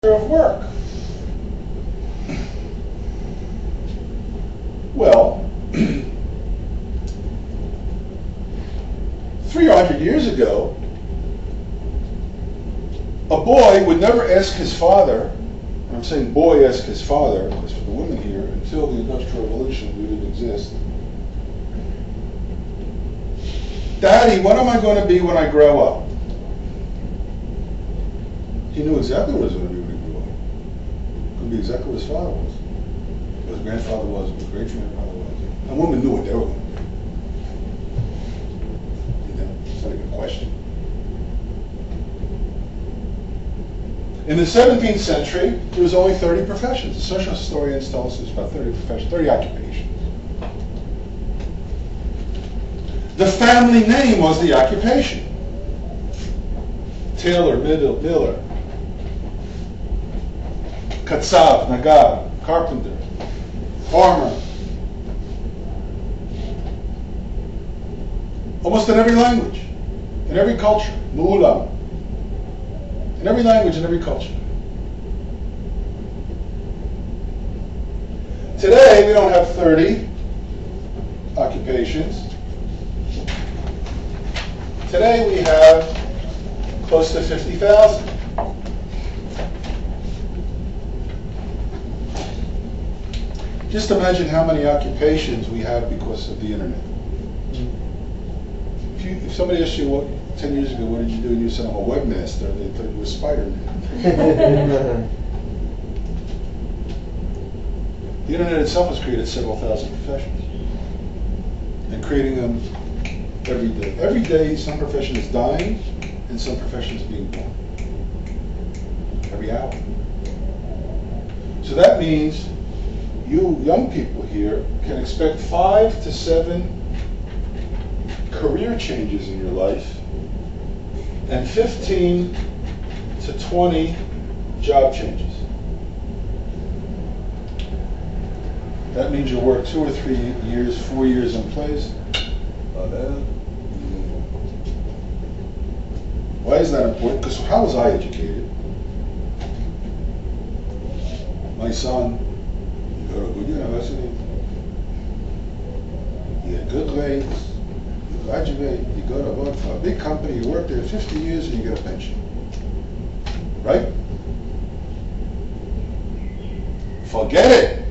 of work? Well, 300 years ago, a boy would never ask his father, and I'm saying boy ask his father, because for the women here, until the Industrial Revolution, we didn't exist. Daddy, what am I going to be when I grow up? He knew exactly what he was going to be when he grew up. Could be exactly what his father was, what his grandfather was, what his great-grandfather was. And women knew what they were going to be. It's not even a question. In the 17th century, there was only 30 professions. The social historians tell us there's about 30 professions, 30 occupations. The family name was the occupation. Tailor, miller, katsav, nagar, carpenter, farmer. Almost in every language, in every culture, mu'ulam. In every language, in every culture. Today, we don't have 30 occupations. Today, we have close to 50,000. Just imagine how many occupations we have because of the internet. If somebody asked you 10 years ago, what did you do? And you said, I'm a webmaster, they thought you were Spider-Man. The internet itself has created several thousand professions. And creating them every day. Every day, some profession is dying, and some profession is being born. Every hour. So that means you young people here can expect 5 to 7 career changes in your life, and 15 to 20 job changes. That means you'll work 2 or 3 years, 4 years in place. Why is that important? Because how was I educated? My son, you go to a good university, you get good grades, graduate, you go to work for a big company, you work there 50 years and you get a pension. Right? Forget it.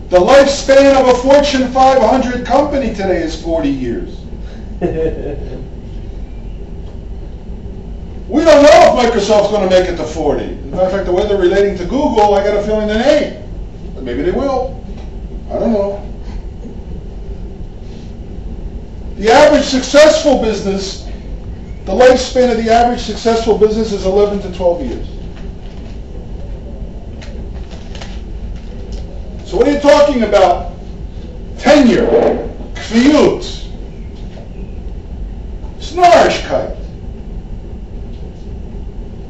The lifespan of a Fortune 500 company today is 40 years. We don't know if Microsoft's going to make it to 40. As a matter of fact, the way they're relating to Google, I got a feeling they ain't. But maybe they will. I don't know. The average successful business, the lifespan of the average successful business is 11 to 12 years. So what are you talking about? Tenure, kfiyut, snarishkeit.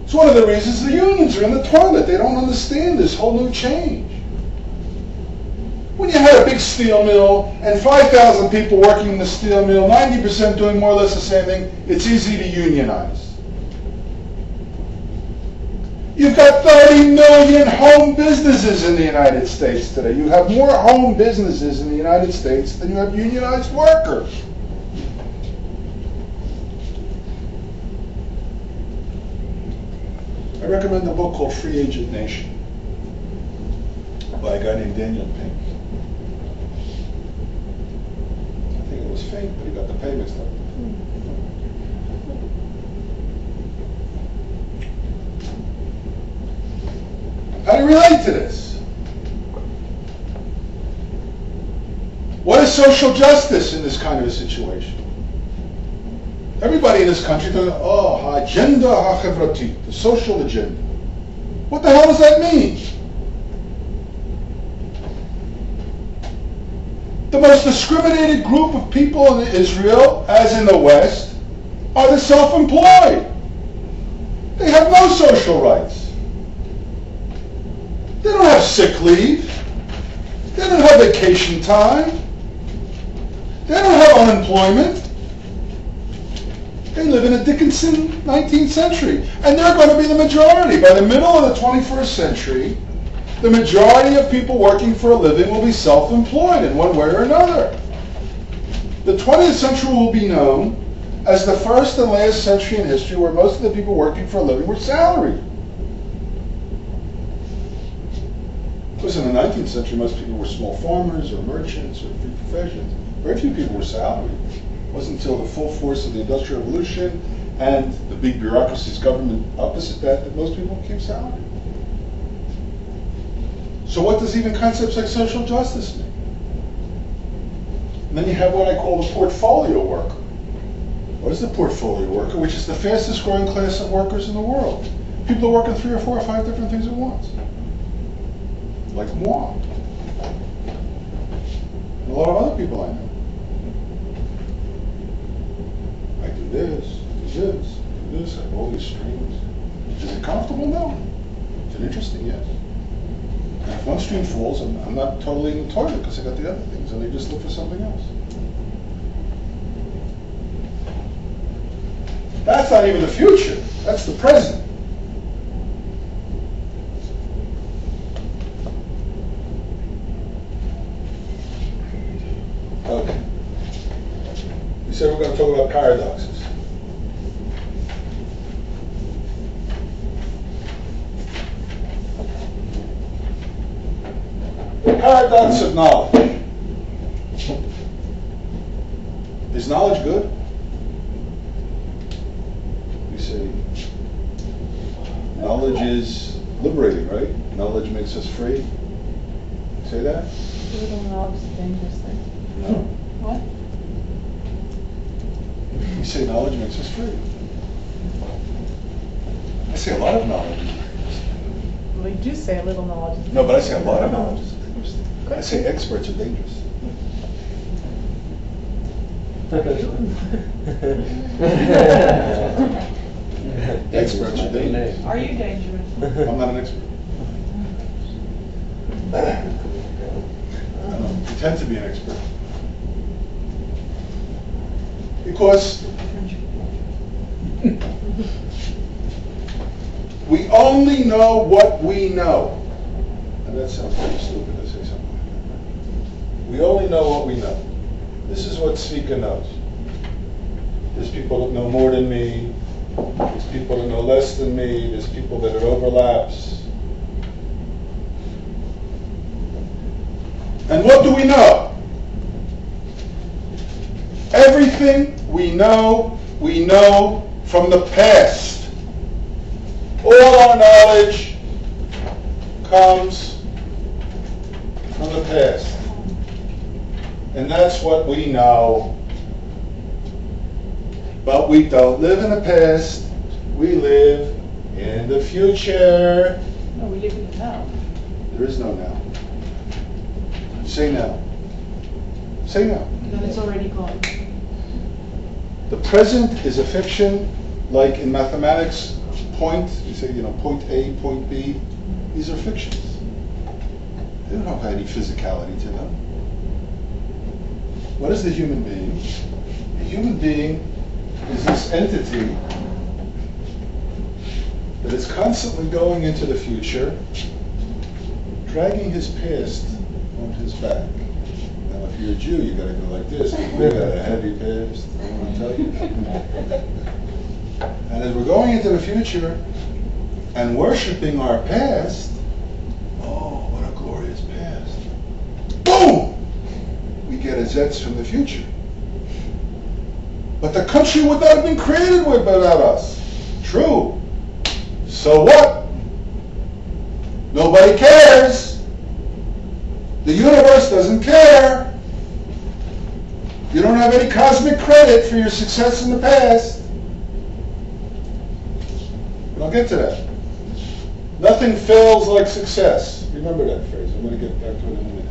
It's one of the reasons the unions are in the toilet. They don't understand this whole new change. When you had a big steel mill and 5,000 people working in the steel mill, 90% doing more or less the same thing, it's easy to unionize. You've got 30 million home businesses in the United States today. You have more home businesses in the United States than you have unionized workers. I recommend a book called Free Agent Nation by a guy named Daniel Pink. I think it was Fink, but he got the pay mixed up. How do you relate to this? What is social justice in this kind of a situation? Everybody in this country talking, oh, agenda ha-chevrati, the social agenda. What the hell does that mean? The most discriminated group of people in Israel, as in the West, are the self-employed. They have no social rights. They don't have sick leave. They don't have vacation time. They don't have unemployment. They live in a Dickinson 19th century, and they're going to be the majority. By the middle of the 21st century, the majority of people working for a living will be self-employed in one way or another. The 20th century will be known as the first and last century in history where most of the people working for a living were salaried. Because in the 19th century, most people were small farmers or merchants or free professions. Very few people were salaried. It wasn't until the full force of the Industrial Revolution and the big bureaucracies, government opposite that most people became salaried. So what does even concepts like social justice mean? And then you have what I call the portfolio worker. What is the portfolio worker? Which is the fastest growing class of workers in the world. People are working 3 or 4 or 5 different things at once. Like moi. And a lot of other people I know. I do this, do this, do this, I have all these streams. Is it comfortable? No. Is it interesting? Yes. And if one stream falls, I'm not totally in the toilet because I got the other things, and they just look for something else. That's not even the future. That's the present. Okay. We said we're going to talk about paradoxes. Paradox of knowledge. Is knowledge good? We say knowledge is liberating, right? Knowledge makes us free. Say that? Little knowledge is a dangerous thing. No. What? We say knowledge makes us free. I say a lot of knowledge is dangerous. Well, you do say a little knowledge is dangerous. No, but I say a lot of knowledge is dangerous. Good. I say experts are dangerous. Experts are dangerous. Are you dangerous? I'm not an expert. I don't pretend to be an expert. Because we only know what we know. And that sounds pretty stupid to say something like that. We only know what we know. This is what Tsvi knows. There's people that know more than me. There's people that know less than me. There's people that it overlaps. And what do we know? Everything we know from the past. All our knowledge comes from the past. And that's what we know. But we don't live in the past. We live in the future. No, we live in the now. There is no now. Say now. Say now. Then it's already gone. The present is a fiction, like in mathematics, point, you say, point A, point B. These are fictions. They don't have any physicality to them. What is the human being? A human being is this entity that is constantly going into the future, dragging his past on his back. Now, if you're a Jew, you got to go like this. We got a heavy past. I want to tell you. And as we're going into the future and worshiping our past, oh, what a glorious past! Boom! We get a zets from the future. But the country would not have been created without us. True. So what? Nobody cares. The universe doesn't care. You don't have any cosmic credit for your success in the past. But I'll get to that. Nothing fails like success. Remember that phrase. I'm going to get back to it in a minute.